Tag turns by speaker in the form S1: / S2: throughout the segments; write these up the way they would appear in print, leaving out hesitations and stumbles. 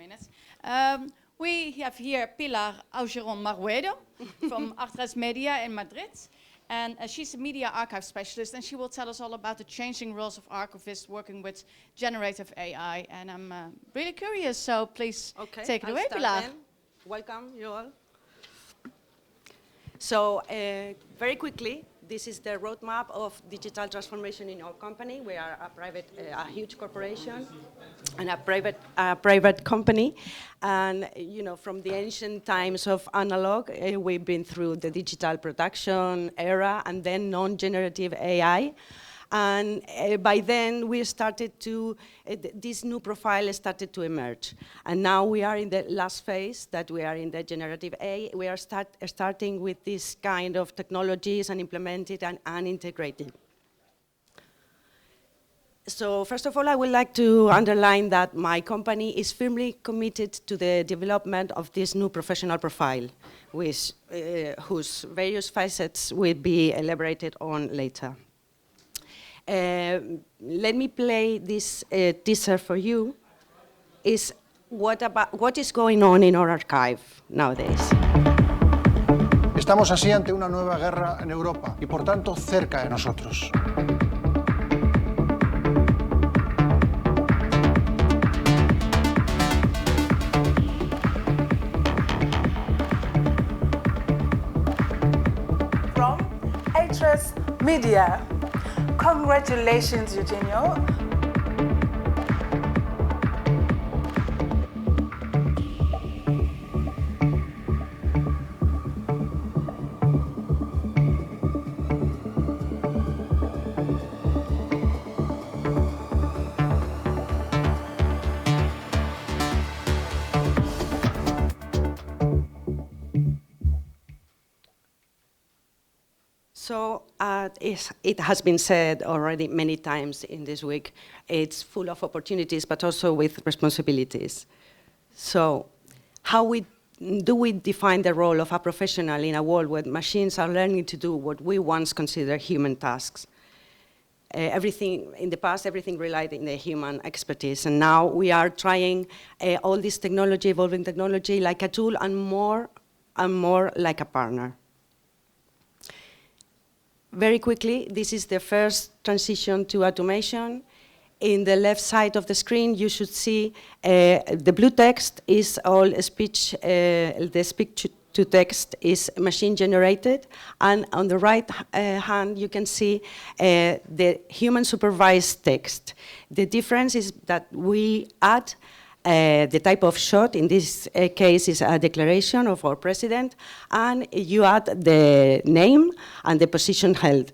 S1: minutes. We have here Pilar Auserón Marruedo from ATRESMEDIA in Madrid. And she's a media archive specialist, and she will tell us all about the changing roles of archivists working with generative AI. And I'm really curious, so please take it away, Pilar.
S2: Then. Welcome, you all. So, very quickly, this is the roadmap of digital transformation in our company. We are a huge corporation and a private company. And from the ancient times of analog, we've been through the digital production era and then non-generative AI. And by then, we started to, this new profile started to emerge. And now we are in the last phase, that we are in the generative AI. We are starting with this kind of technologies and implemented and integrated. So first of all, I would like to underline that my company is firmly committed to the development of this new professional profile, whose various facets will be elaborated on later. Let me play this teaser for you. Is what is going on in our archive nowadays.
S3: Estamos así ante una nueva guerra en Europa y por tanto cerca de nosotros.
S4: From ATRESMEDIA. Congratulations, Eugenio.
S2: So it has been said already many times in this week, it's full of opportunities, but also with responsibilities. So how do we define the role of a professional in a world where machines are learning to do what we once considered human tasks? Everything in the past, everything relied on the human expertise, and now we are trying all this technology, evolving technology, like a tool and more like a partner. Very quickly, this is the first transition to automation. In the left side of the screen, you should see the blue text is all speech, the speech-to-text is machine-generated, and on the right hand, you can see the human-supervised text. The difference is that we add the type of shot, in this case is a declaration of our president, and you add the name and the position held.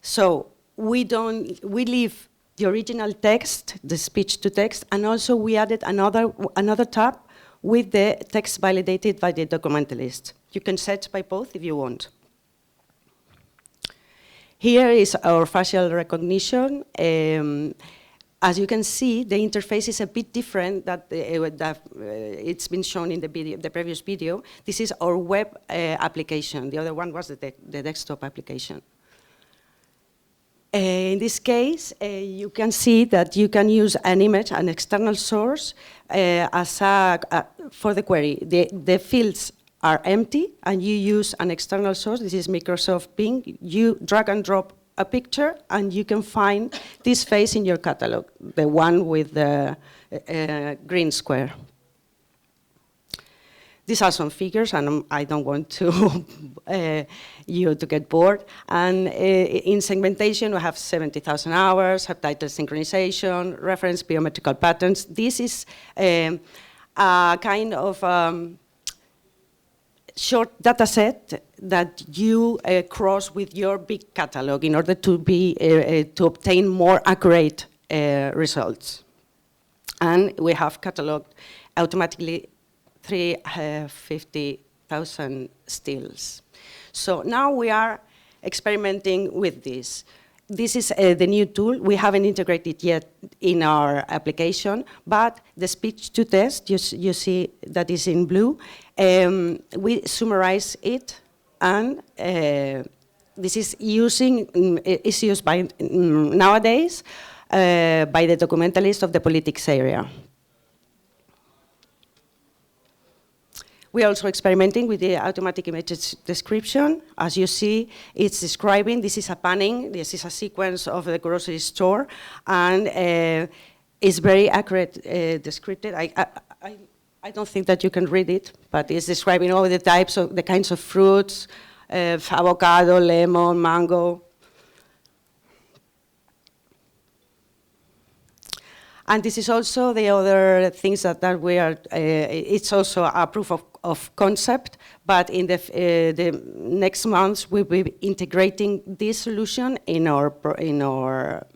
S2: So we leave the original text, the speech to text, and also we added another tab with the text validated by the documentalist. You can search by both if you want. Here is our facial recognition. As you can see, the interface is a bit different that it's been shown in the previous video. This is our web application. The other one was the desktop application. In this case, you can see that you can use an image, an external source, for the query. The fields are empty, and you use an external source. This is Microsoft Bing. You drag and drop a picture, and you can find this face in your catalog, the one with the green square. These are some figures, and I don't want to you to get bored. And in segmentation, we have 70,000 hours, subtitle synchronization, reference biometrical patterns. This is a kind of short data set that you cross with your big catalog in order to obtain more accurate results. And we have cataloged automatically 350,000 stills. So now we are experimenting with this. This is the new tool. We haven't integrated yet in our application, but the speech-to-text, you see that is in blue. We summarize it, and this is used by nowadays by the documentalist of the politics area. We're also experimenting with the automatic image description. As you see, it's describing, this is a panning, this is a sequence of the grocery store, and it's very accurate descripted. I don't think that you can read it, but it's describing all the types of, the kinds of fruits, avocado, lemon, mango. And this is also the other things that we are, it's also a proof of concept, but in the next months we'll be integrating this solution in our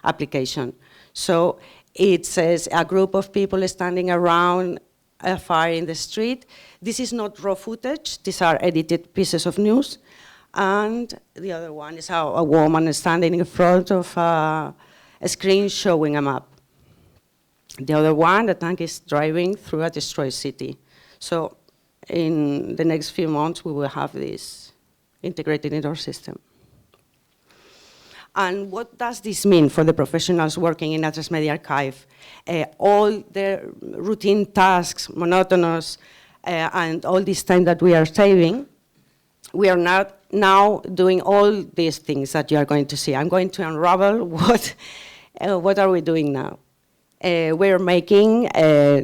S2: application. So it says a group of people standing around a fire in the street. This is not raw footage, these are edited pieces of news. And the other one is a woman standing in front of a screen showing a map. The other one, the tank is driving through a destroyed city. So in the next few months, we will have this integrated in our system. And what does this mean for the professionals working in ATRESMEDIA Archive? All the routine tasks, monotonous, and all this time that we are saving, we are now doing all these things that you are going to see. I'm going to unravel what are we doing now. We're making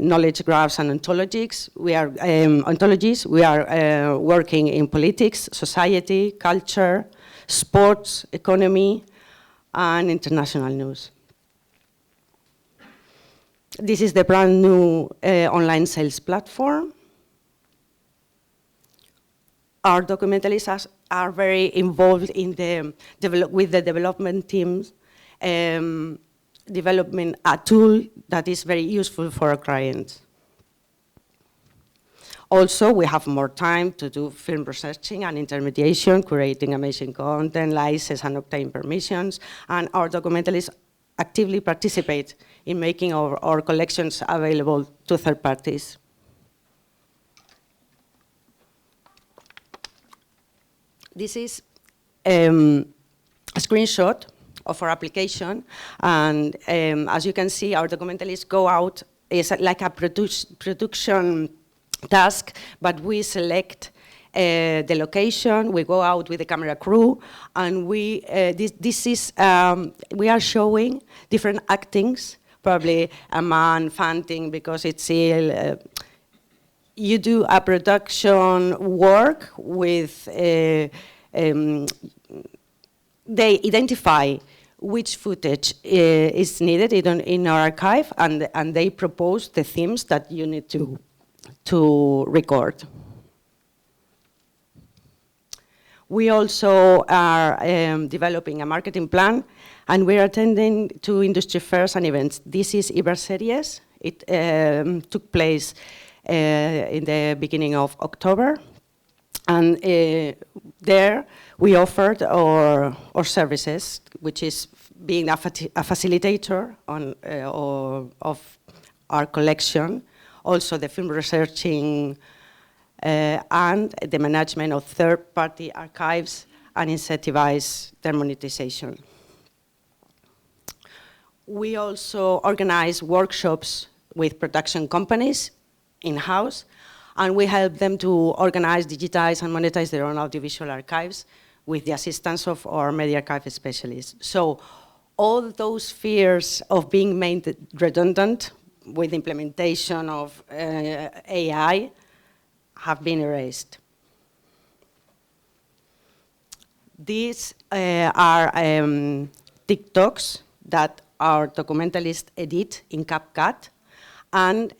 S2: knowledge graphs and ontologies. We are working in politics, society, culture, sports, economy, and international news. This is the brand new online sales platform. Our documentalists are very involved in with the development teams, developing a tool that is very useful for our clients. Also, we have more time to do film researching and intermediation, curating amazing content, license and obtain permissions, and our documentalists actively participate in making our collections available to third parties. This is a screenshot of our application, and as you can see, our documentalists go out, it's like a production task, but we select the location, we go out with the camera crew, and we are showing different actings, probably a man fainting because it's ill. You do a production work with, they identify which footage is needed in our archive, and they propose the themes that you need to record. We also are developing a marketing plan, and we're attending to industry fairs and events. This is Iberseries. It took place in the beginning of October, and there we offered our services, which is being a facilitator of our collection, also the film researching, and the management of third-party archives, and incentivize their monetization. We also organize workshops with production companies in-house, and we help them to organize, digitize, and monetize their own audiovisual archives with the assistance of our media archive specialists. So all those fears of being made redundant with implementation of AI have been erased. These are TikToks that our documentalists edit in CapCut, and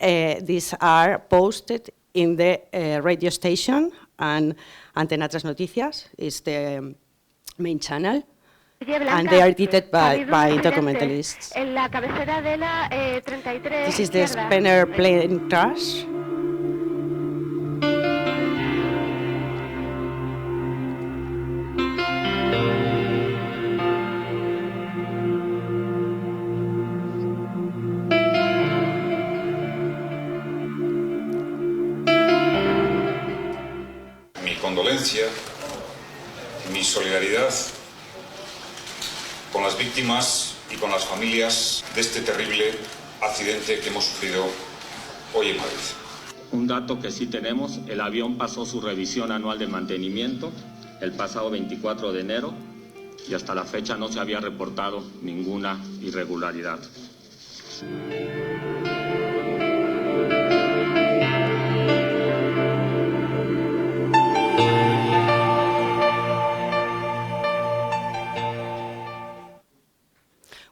S2: these are posted in the radio station, and Antena 3 Noticias is the main channel, and they are edited by documentalists. This is the Spinner plane crash.
S5: Condolencia, mi solidaridad con las víctimas y con las familias de este terrible accidente que hemos sufrido hoy en Madrid.
S6: Un dato que sí tenemos, el avión pasó su revisión anual de mantenimiento el pasado 24 de enero y hasta la fecha no se había reportado ninguna irregularidad.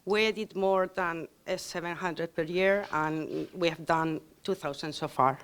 S2: We edit more than 700 per year, and we have done 2,000 so far.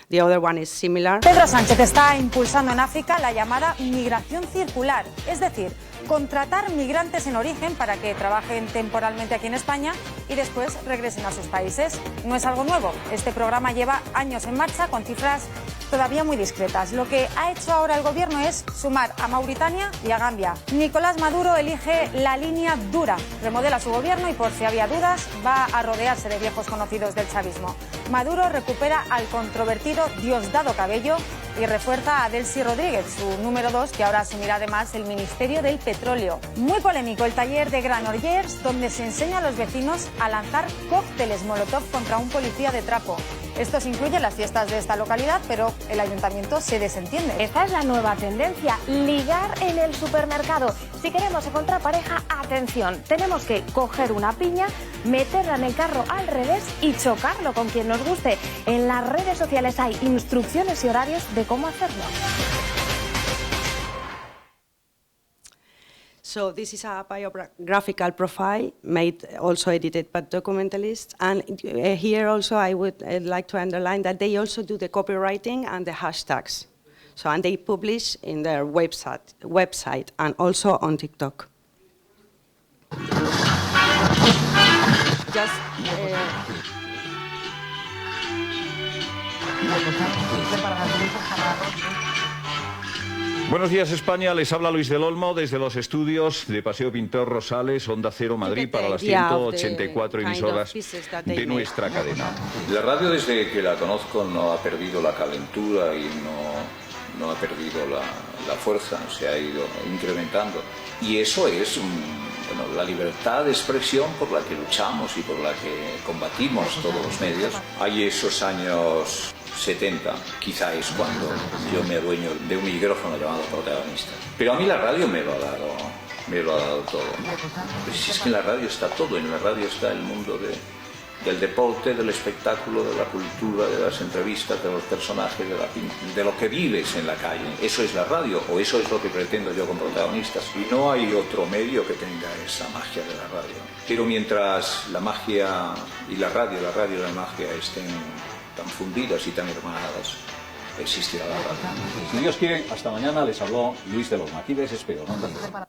S2: The other one is similar.
S7: Pedro Sánchez está impulsando en África la llamada migración circular, es decir, contratar migrantes en origen para que trabajen temporalmente aquí en España y después regresen a sus países. No es algo nuevo, este programa lleva años en marcha con cifras todavía muy discretas. Lo que ha hecho ahora el gobierno es sumar a Mauritania y a Gambia. Nicolás Maduro elige la línea dura, remodela su gobierno y por si había dudas va a rodearse de viejos conocidos del chavismo. Maduro recupera al controvertido Diosdado Cabello y refuerza a Delcy Rodríguez, su número 2, que ahora asumirá además el Ministerio del Petróleo. Muy polémico el taller de Granollers, donde se enseña a los vecinos a lanzar cócteles molotov contra un policía de trapo. Estos incluyen las fiestas de esta localidad, pero el ayuntamiento se desentiende.
S8: Esta es la nueva tendencia, ligar en el supermercado. Si queremos encontrar pareja, atención, tenemos que coger una piña, meterla en el carro al revés y chocarlo con quien nos guste. En las redes sociales hay instrucciones y horarios de cómo hacerlo.
S2: So this is a biographical profile made, also edited by documentalists. And here also I would like to underline that they also do the copywriting and the hashtags. So, and they publish in their website and also on TikTok. Just,
S9: Buenos días, España. Les habla Luis del Olmo desde los estudios de Paseo Pintor Rosales, Onda Cero Madrid, para las 184 emisoras de nuestra cadena.
S10: La radio, desde que la conozco, no ha perdido la calentura y no ha perdido la fuerza, se ha ido incrementando. Y eso es bueno, la libertad de expresión por la que luchamos y por la que combatimos todos los medios. Hay esos años 70, quizá es cuando yo me adueño de un micrófono llamado protagonista. Pero a mí la radio me lo ha dado todo. Pues si es que en la radio está todo, en la radio está el mundo del deporte, del espectáculo, de la cultura, de las entrevistas, de los personajes, de lo que vives en la calle. Eso es la radio, o eso es lo que pretendo yo con protagonistas. Y no hay otro medio que tenga esa magia de la radio. Pero mientras la magia y la radio y la magia estén tan fundidas y tan hermanadas, existirá la radio.
S11: Si Dios quiere, hasta mañana. Les habló Luis del Olmo. Aquí les espero, ¿no?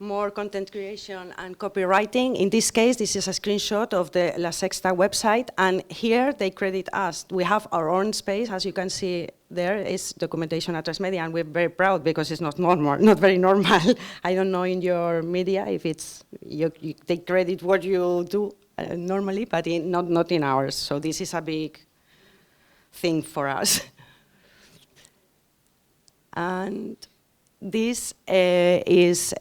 S2: More content creation and copywriting. In this case, this is a screenshot of the La Sexta website, and here they credit us. We have our own space, as you can see there is documentation at ATRESMEDIA, and we're very proud because it's not normal, not very normal. I don't know in your media if it's, you take credit what you do normally, but not in ours. So this is a big thing for us. And this is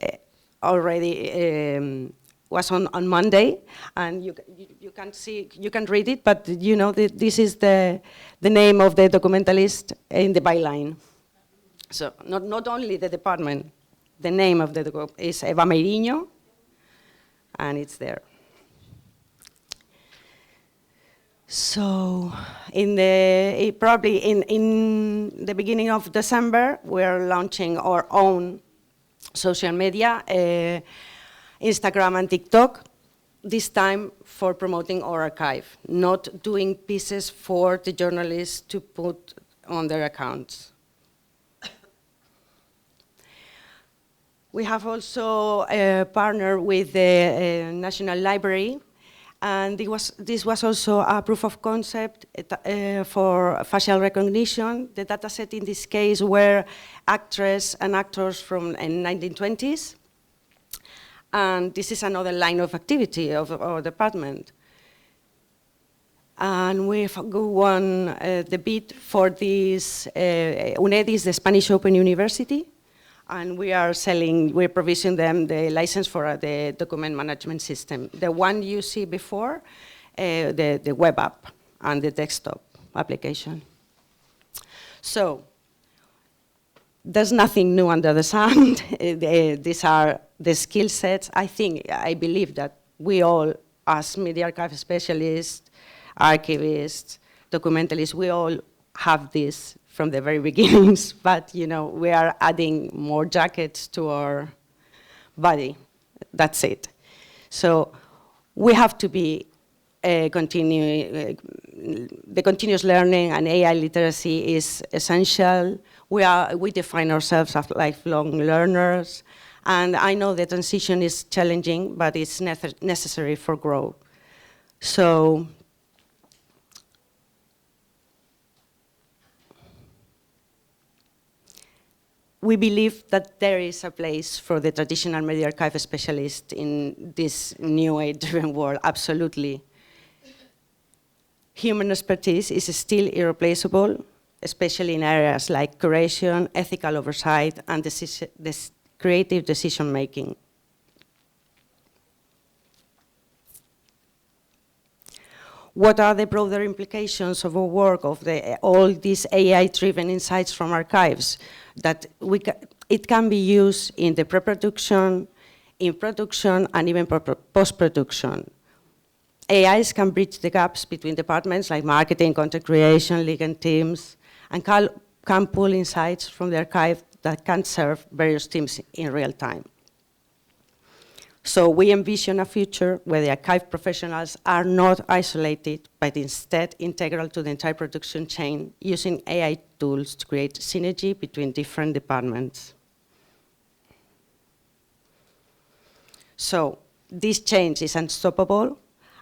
S2: already was on Monday, and you can see, you can read it, but you know that this is the name of the documentalist in the byline. So not only the department, the name of the document is Eva Meiriño, and it's there. So probably in the beginning of December, we're launching our own social media, Instagram and TikTok, this time for promoting our archive, not doing pieces for the journalists to put on their accounts. We have also partnered with the National Library, and this was also a proof of concept for facial recognition. The dataset in this case were actresses and actors from the 1920s. And this is another line of activity of our department. And we've won the bid for this UNEDIS, the Spanish Open University. And we're provisioning them the license for the document management system. The one you see before the web app and the desktop application. So there's nothing new under the sun. These are the skill sets. I believe that we all, as media archive specialists, archivists, documentalists, we all have this from the very beginnings, but we are adding more jackets to our body. That's it. So we have to be the continuous learning and AI literacy is essential. We define ourselves as lifelong learners, and I know the transition is challenging, but it's necessary for growth. So we believe that there is a place for the traditional media archive specialist in this new age-driven world, absolutely. Human expertise is still irreplaceable, especially in areas like curation, ethical oversight, and creative decision-making. What are the broader implications of our work, of all these AI-driven insights from archives? That it can be used in the pre-production, in production, and even post-production. AIs can bridge the gaps between departments like marketing, content creation, legal teams, and can pull insights from the archive that can serve various teams in real time. So we envision a future where the archive professionals are not isolated, but instead integral to the entire production chain, using AI tools to create synergy between different departments. So this change is unstoppable,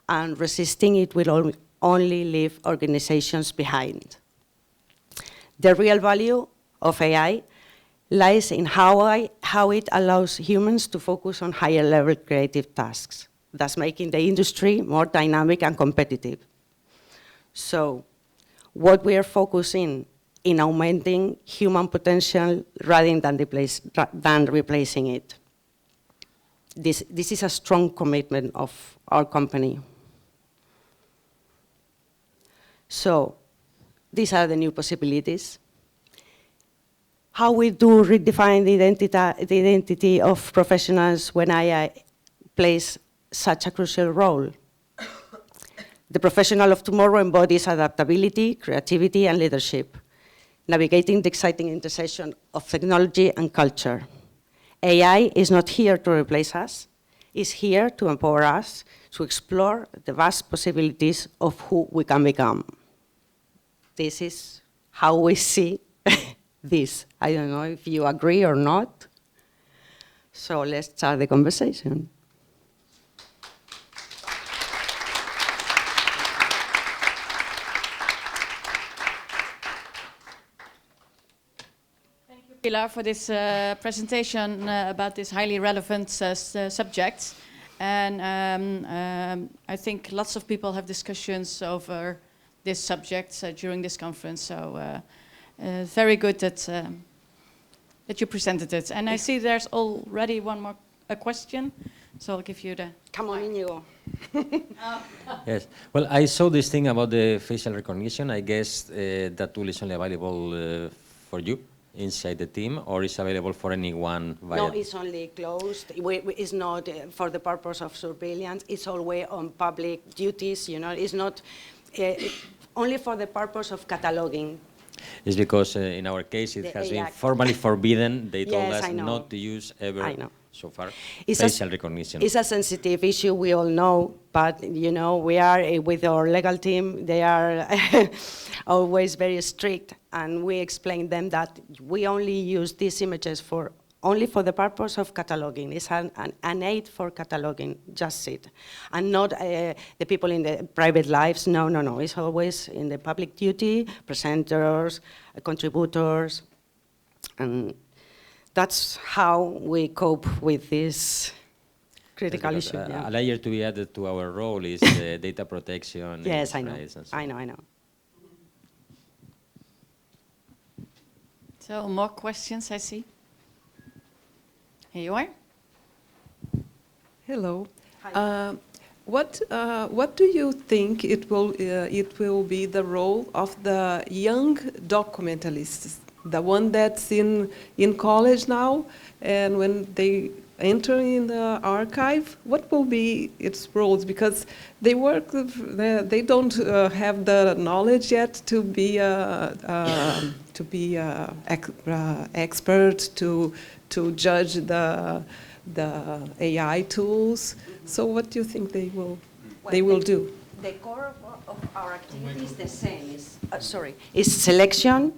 S2: and resisting it will only leave organizations behind. The real value of AI lies in how it allows humans to focus on higher level creative tasks, thus making the industry more dynamic and competitive. So what we are focusing in augmenting human potential rather than replacing it. This is a strong commitment of our company. So these are the new possibilities. How we do redefine the identity of professionals when AI plays such a crucial role. The professional of tomorrow embodies adaptability, creativity, and leadership, navigating the exciting intersection of technology and culture. AI is not here to replace us, it's here to empower us to explore the vast possibilities of who we can become. This is how we see this. I don't know if you agree or not. So let's start the conversation.
S1: Thank you, Pilar, for this presentation about this highly relevant subject. And I think lots of people have discussions over this subject during this conference. So very good that you presented it. And I see there's already one more question. So I'll give you the...
S2: Come on, Inigo.
S12: Yes. Well, I saw this thing about the facial recognition. I guess that tool is only available for you inside the team, or is available for anyone via...
S2: No, it's only closed. It's not for the purpose of surveillance. It's always on public duties, you know. It's not only for the purpose of cataloging.
S12: It's because in our case it has been formally forbidden. They told us not to use ever so far facial recognition.
S2: It's a sensitive issue, we all know, but you know, we are with our legal team, they are always very strict, and we explain them that we only use these images only for the purpose of cataloging. It's an aid for cataloging, just it. And not the people in the private lives, no. It's always in the public duty, presenters, contributors, and that's how we cope with this critical issue.
S12: A layer to be added to our role is data protection.
S2: Yes, I know. I know.
S1: So more questions, I see. Here you are.
S13: Hello. What do you think it will be the role of the young documentalists, the one that's in college now, and when they enter in the archive, what will be its roles? Because they work, they don't have the knowledge yet to be expert to judge the AI tools. So what do you think they will do?
S2: The core of our activity is the same. Is selection,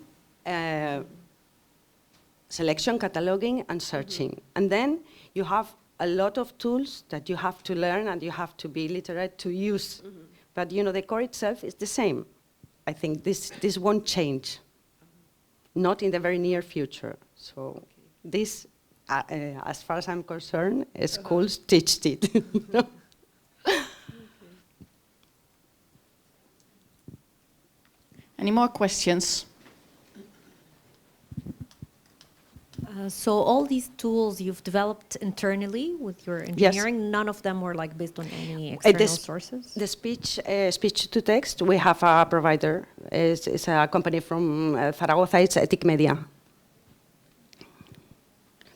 S2: cataloging, and searching. And then you have a lot of tools that you have to learn and you have to be literate to use. But the core itself is the same. I think this won't change, not in the very near future. So this, as far as I'm concerned, schools teach it.
S1: Any more questions?
S14: So all these tools you've developed internally with your engineering,
S2: yes.
S14: None of them were like based on any external sources?
S2: The speech to text, we have a provider. It's a company from Zaragoza, it's ATRESMEDIA.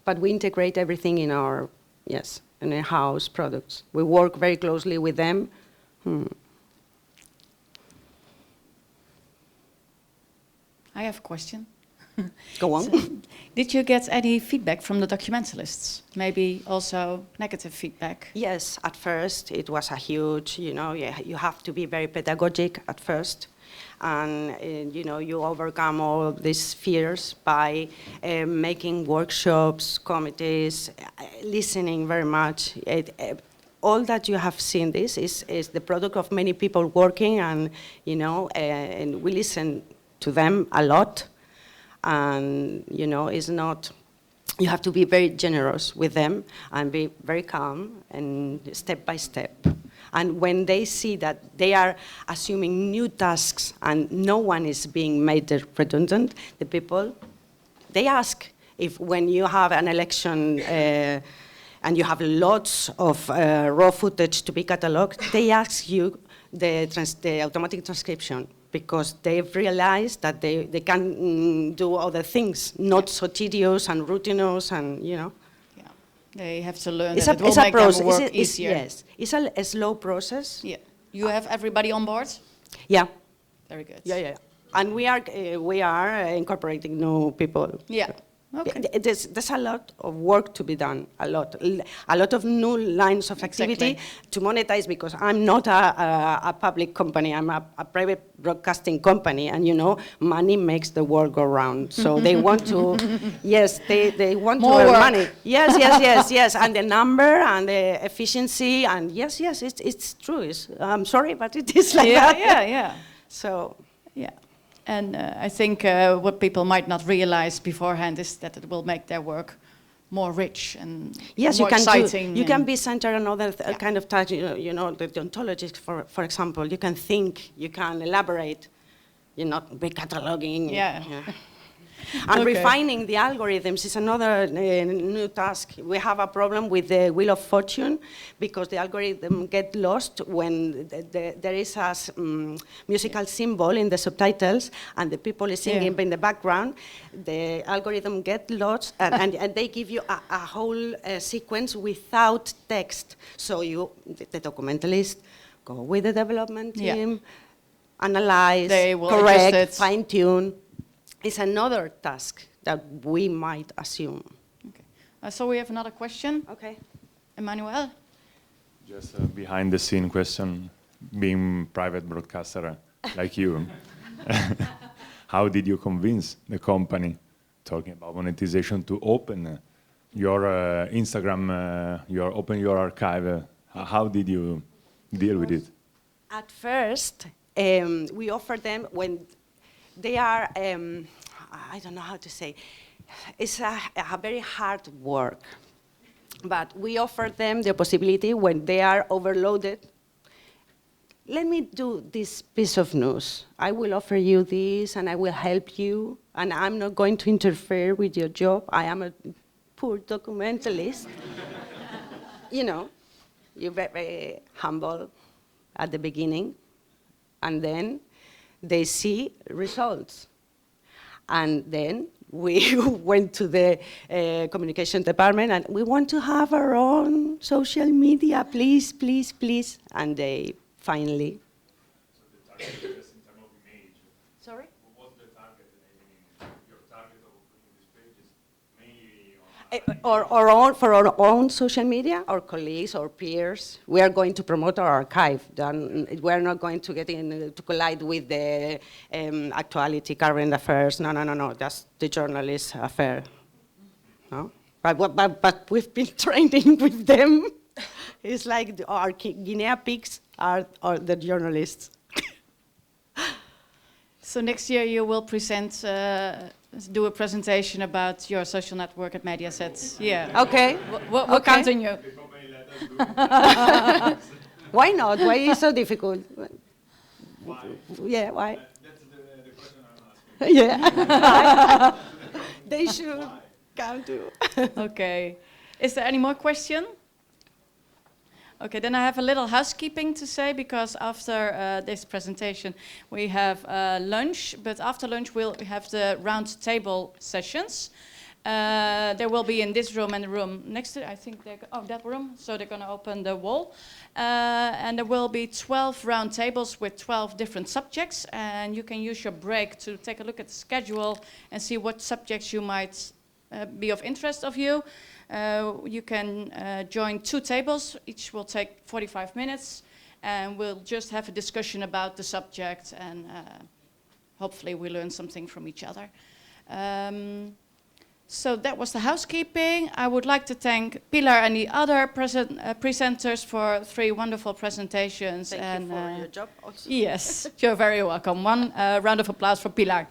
S2: But we integrate everything in our house products. We work very closely with them.
S1: I have a question.
S2: Go on.
S1: So, did you get any feedback from the documentalists? Maybe also negative feedback?
S2: Yes, at first it was a huge, you have to be very pedagogic at first. And, you overcome all these fears by making workshops, committees, listening very much. All that you have seen this is the product of many people working and, and we listen to them a lot. And, it's not, you have to be very generous with them and be very calm and step by step. And when they see that they are assuming new tasks and no one is being made redundant, the people, they ask if when you have an election and you have lots of raw footage to be catalogued, they ask you the automatic transcription, because they've realized that they can do other things, not so tedious and routinous and, Yeah,
S1: they have to learn that it will make them work easier.
S2: Yes, it's a slow process.
S1: Yeah. You have everybody on board?
S2: Yeah.
S1: Very good.
S2: Yeah. And we are incorporating new people.
S1: Yeah. Okay.
S2: There's a lot of work to be done, a lot of new lines of activity to monetize, because I'm not a public company, I'm a private broadcasting company, and money makes the world go round. So they want to, they want
S1: more
S2: to earn
S1: work.
S2: money. Yes, and the number and the efficiency, and yes, it's true. I'm sorry, but it is like that.
S1: Yeah.
S2: So.
S1: Yeah. And I think what people might not realize beforehand is that it will make their work more rich and more exciting.
S2: You can be centered on other kind of touch, the deontologist, for example. You can think, you can elaborate, you're not be cataloging.
S1: Yeah.
S2: And refining the algorithms is another new task. We have a problem with the Wheel of Fortune, because the algorithm get lost when there is a musical symbol in the subtitles and the people is singing in the background. The algorithm get lost and they give you a whole sequence without text. So the documentalist go with the development team, analyze, correct, fine-tune. It's another task that we might assume.
S1: Okay. So we have another question.
S2: Okay.
S1: Emmanuel?
S15: Just a behind-the-scene question, being private broadcaster like you. How did you convince the company, talking about monetization, to open your Instagram, open your archive? How did you deal with it?
S2: At first, we offered them when they are, I don't know how to say, it's a very hard work. But we offer them the possibility when they are overloaded. Let me do this piece of news. I will offer you this and I will help you, and I'm not going to interfere with your job. I am a poor documentalist. You're very humble at the beginning, and then they see results. And then we went to the communication department, and we want to have our own social media, please, please, please. And they finally.
S15: So the target is in terms of image.
S2: Sorry?
S15: What's the target? Your target of putting these pages mainly on...
S2: For our own social media, our colleagues, our peers, we are going to promote our archive. Then we're not going to get in to collide with the actuality, current affairs. No. That's the journalist affair. No? But we've been training with them. It's like our guinea pigs are the journalists.
S1: So next year you will present, do a presentation about your social network at Mediaset. Yeah.
S2: Okay.
S1: We'll count on you.
S2: Why not? Why is it so difficult?
S15: Why?
S2: Yeah, why?
S15: That's the question I'm asking.
S2: Yeah. They should come too.
S1: Okay. Is there any more question? Okay, then I have a little housekeeping to say, because after this presentation we have lunch, but after lunch we'll have the round table sessions. They will be in this room and the room next to it, I think that room, so they're going to open the wall. And there will be 12 round tables with 12 different subjects, and you can use your break to take a look at the schedule and see what subjects you might be of interest of you. You can join 2 tables, each will take 45 minutes, and we'll just have a discussion about the subject, and hopefully we learn something from each other. So that was the housekeeping. I would like to thank Pilar and the other presenters for 3 wonderful presentations.
S2: Thank you for your job also.
S1: Yes, you're very welcome. One round of applause for Pilar.